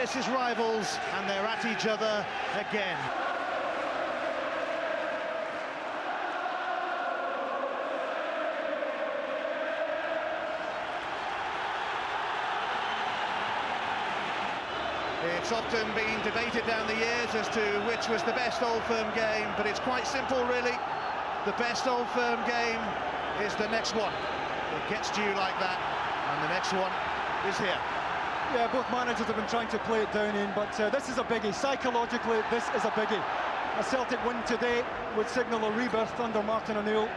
fiercest rivals, and they're at each other again. It's often been debated down the years as to which was the best Old Firm game, but it's quite simple, really. The best Old Firm game is the next one. It gets to you like that, and the next one is here. Yeah, both managers have been trying to play it down in, but this is a biggie. Psychologically, this is a biggie. A Celtic win today would signal a rebirth under Martin O'Neill.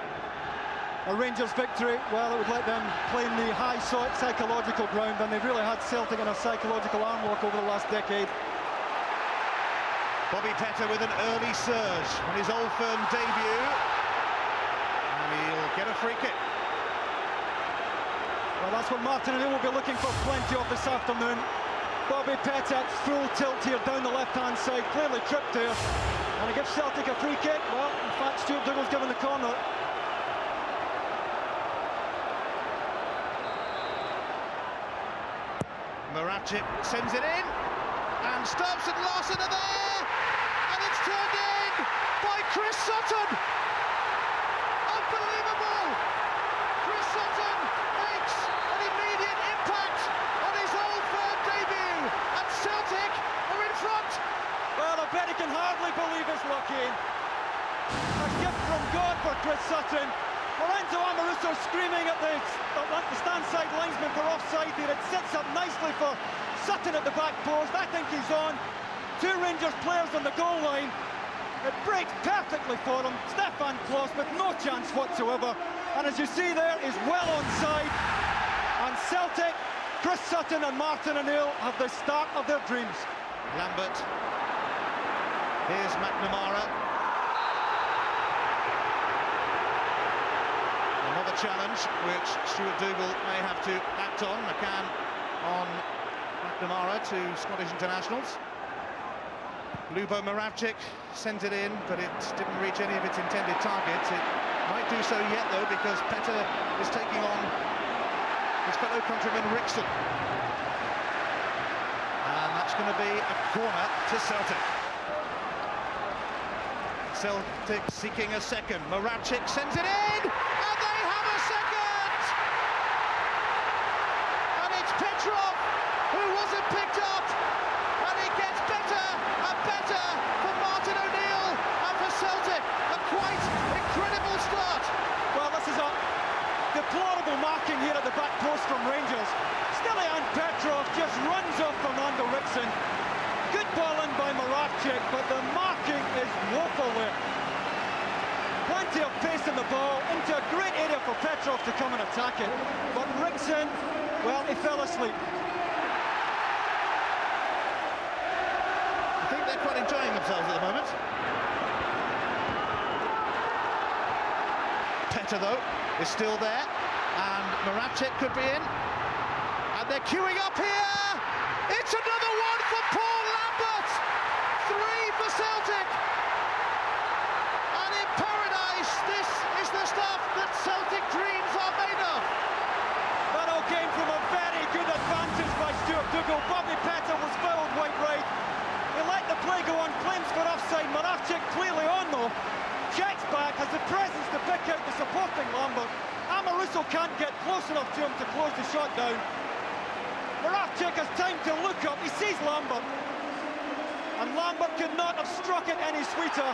A Rangers victory, well, it would let them play in the high psychological ground, and they've really had Celtic in a psychological armlock over the last decade. Bobby Petr with an early surge on his Old Firm debut, and he'll get a free kick. Well, that's what Martin O'Neill will be looking for plenty of this afternoon. Bobby Petr at full tilt here down the left-hand side, clearly tripped here, and he gives Celtic a free kick. Well, in fact, Stuart Dougal's given the corner. Moravcik sends it in, and Stubbs and Larson are there, and it's turned in by Chris Sutton. Unbelievable! Chris Sutton makes an immediate impact on his Old Firm debut, and Celtic are in front. Well, I bet he can hardly believe his luck in. A gift from God for Chris Sutton. Lorenzo Amoruso screaming at the stand-side linesman for offside here. It sits up nicely for Sutton at the back post. I think he's on. Two Rangers players on the goal line. It breaks perfectly for him. Stefan Klos with no chance whatsoever. And as you see there, is well onside. And Celtic, Chris Sutton and Martin O'Neill have the start of their dreams. Lambert. Here's McNamara. Another challenge which Stuart Dougal may have to act on. McCann on McNamara, two Scottish internationals. Lubo Moravcik sent it in, but it didn't reach any of its intended targets. It might do so yet, though, because Petr is taking on his fellow countryman Rickson. And that's going to be a corner to Celtic. Celtic seeking a second. Moravcik sends it in, and they have a second! And it's Petrov who wasn't picked up, and it gets better and better for Martin O'Neill and for Celtic. A quite incredible start. Well, this is a deplorable marking here at the back post from Rangers. Stilian Petrov just runs off Fernando Rickson. Good ball in by Moravcik, but the marking is woeful there. Plenty of pace in the ball, into a great area for Petrov to come and attack it. But Rickson, well, he fell asleep. I think they're quite enjoying themselves at the moment. Petr, though, is still there, and Moravcik could be in. And they're queuing up here! It's another one for Paul Lambert! 3 for Celtic! And in paradise, this is the stuff that Celtic dreams are made of! That all came from a very good advantage by Stuart Dougal. Bobby Petr was fouled wide right. He let the play go on, claims for offside. Moravcik clearly on though. Checks back, has the presence to pick out the supporting Lambert. Amoruso can't get close enough to him to close the shot down. Moravcik has time to look up, he sees Lambert. And Lambert could not have struck it any sweeter.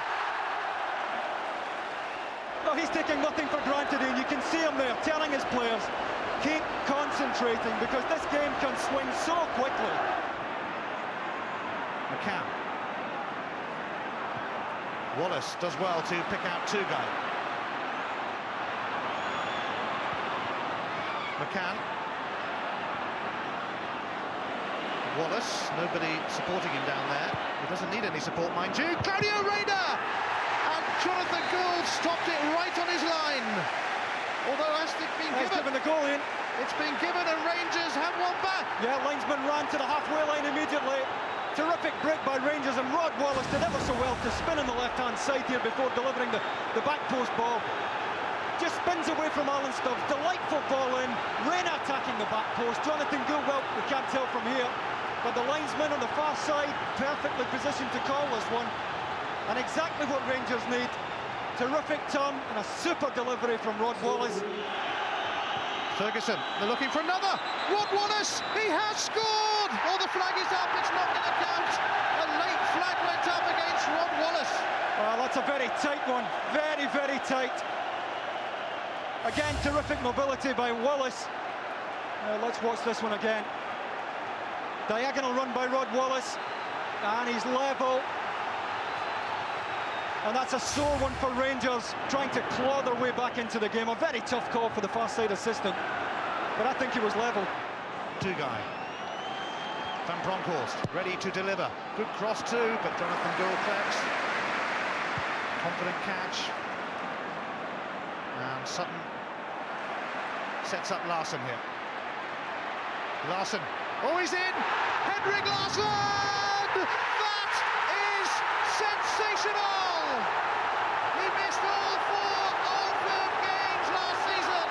No, he's taking nothing for granted, and you can see him there telling his players, keep concentrating, because this game can swing so quickly. McCann. Wallace does well to pick out Tugay. McCann. Wallace, nobody supporting him down there. He doesn't need any support, mind you. Claudio Reyna! And Jonathan Gould stopped it right on his line. Although as it's been given the goal in. It's been given and Rangers have one back. Yeah, linesman ran to the halfway line immediately. Terrific break by Rangers, and Rod Wallace did ever so well to spin on the left-hand side here before delivering the back post ball. Just spins away from Alan Stubbs. Delightful ball in. Reyna attacking the back post. Jonathan Gould, well, we can't tell from here. but the linesman on the far side perfectly positioned to call this one, and exactly what Rangers need. Terrific turn and a super delivery from Rod Wallace. Ferguson, they're looking for another. Rod Wallace, he has scored! Oh, the flag is up, it's not going to count. A late flag went up against Rod Wallace. Well, that's a very tight one, very, very tight. Again, terrific mobility by Wallace. Let's watch this one again. Diagonal run by Rod Wallace, and he's level. And that's a sore one for Rangers, trying to claw their way back into the game. A very tough call for the far side assistant, but I think he was level. Two-guy. Van Bronckhorst, ready to deliver. Good cross too, but Jonathan Gould collects. Confident catch. And Sutton sets up Larsson here. Larsson, oh, he's in! Henrik Larsson! That is sensational! He missed all 4 Old Firm games last season,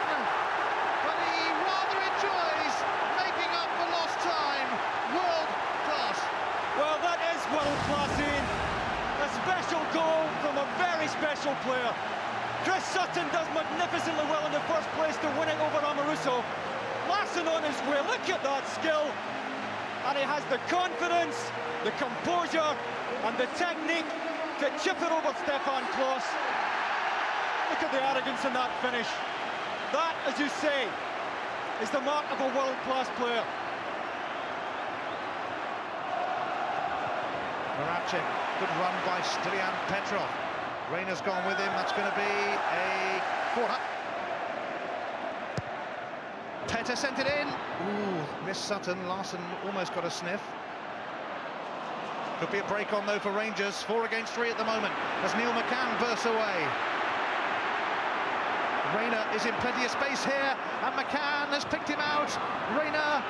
but he rather enjoys making up for lost time. World class. Well, that is world class, Ian. A special goal from a very special player. Chris Sutton does magnificently well in the first place to win it over Amoruso. Larsson on his way, look at that skill. And he has the confidence, the composure and the technique to chip it over Stefan Klos. Look at the arrogance in that finish. That, as you say, is the mark of a world-class player. Moravcik, good run by Stilian Petrov. Rayner's gone with him, that's going to be a corner. Petter sent it in. Ooh, missed Sutton. Larsson almost got a sniff. Could be a break on though for Rangers. 4 against 3 at the moment as Neil McCann bursts away. Rayner is in plenty of space here and McCann has picked him out. Rayner,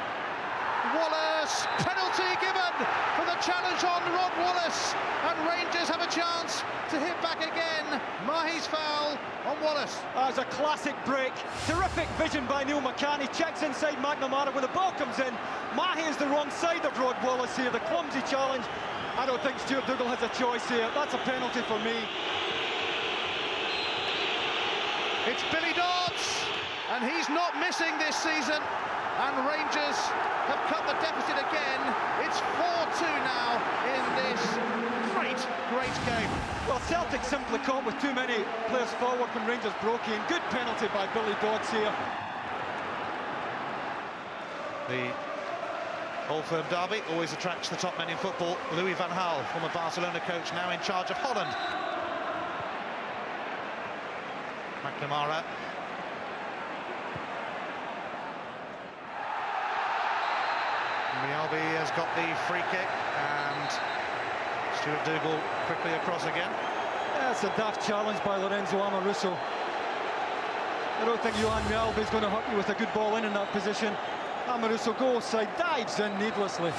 Wallace, penalty given for the challenge on Rod Wallace, and Rangers have a chance to hit back again. Mahi's foul on Wallace. That was a classic break. Terrific vision by Neil McCann. He checks inside McNamara when the ball comes in. Mahi is the wrong side of Rod Wallace here. The clumsy challenge. I don't think Stuart Dougal has a choice here. That's a penalty for me. It's Billy Dodds, and he's not missing this season. And Rangers have cut the deficit again. It's 4-2 now in this great game. Well, Celtic simply caught with too many players forward when Rangers broke in. Good penalty by Billy Dodds here. The Old Firm derby always attracts the top men in football. Louis van Gaal, former Barcelona coach, now in charge of Holland. McNamara. Mialbi has got the free kick, and Stuart Dougal quickly across again. That's a daft challenge by Lorenzo Amoruso. I don't think Johan Mialbi is going to hurt you with a good ball in that position. Amoruso goes side, dives in needlessly.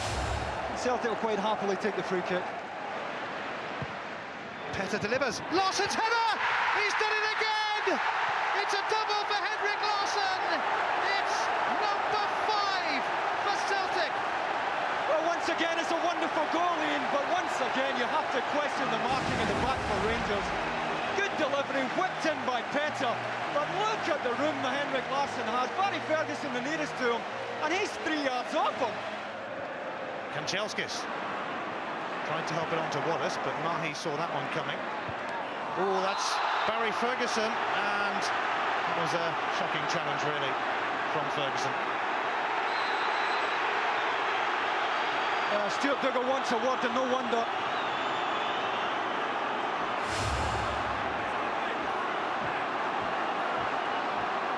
Celtic will quite happily take the free kick. Petter delivers. Larsson's header! He's done it again! It's a double for Henrik Larsson! It's number 5 for Celtic! Well, once again, it's a wonderful goal, Ian, but once again, you have to question the marking in the back for Rangers. Good delivery, whipped in by Petter, but look at the room that Henrik Larsson has. Barry Ferguson the nearest to him, and he's 3 yards off him. Kanchelskis tried to help it on to Wallace, but Mahi saw that one coming. Oh, that's Barry Ferguson, and that was a shocking challenge, really, from Ferguson. Stuart Dougal wants a word, and no wonder.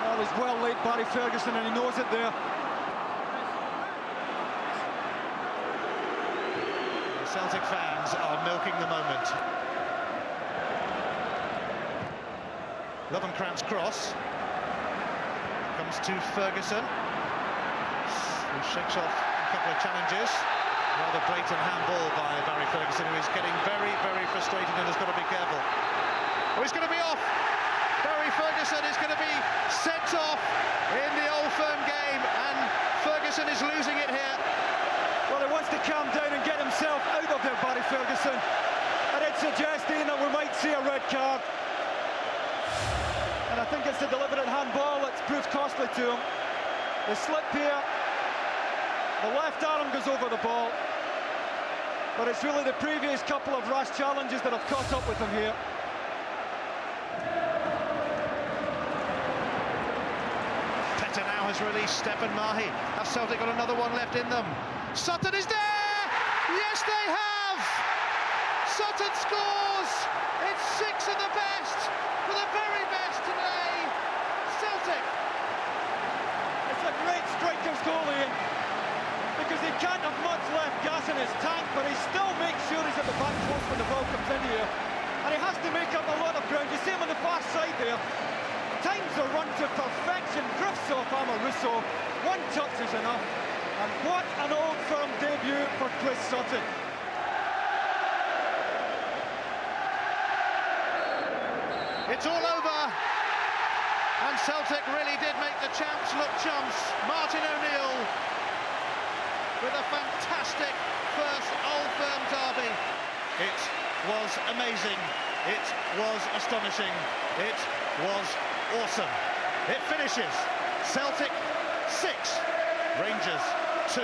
That was well late, Barry Ferguson, and he knows it there. The Celtic fans are milking the moment. Lovenkrantz cross comes to Ferguson, who shakes off a couple of challenges. Rather blatant handball by Barry Ferguson, who is getting very, very frustrated and has got to be careful. Oh, he's going to be off. Barry Ferguson is going to be sent off in the Old Firm game, and Ferguson is losing it here. Well, he wants to calm down and get himself out of there, Barry Ferguson. And it's suggesting that we might see a red card. And I think it's a deliberate handball that's proved costly to him. The slip here, the left arm goes over the ball. But it's really the previous couple of rash challenges that have caught up with him here. Petter now has released Stefan Mahi. Have Celtic got another one left in them? Sutton is there! Yes, they have! Sutton scores! It's 6 of the best, for the very best today. Celtic! It's a great striker's goal, Ian, because he can't have much left gas in his tank, but he still makes sure he's at the back post when the ball comes in here. And he has to make up a lot of ground. You see him on the far side there. Times the run to perfection, drifts off Amoruso. One touch is enough. And what an Old Firm debut for Chris Sutton. It's all over, and Celtic really did make the champs look chumps. Martin O'Neill with a fantastic first Old Firm derby. It was amazing, it was astonishing, it was awesome. It finishes Celtic 6, Rangers 2.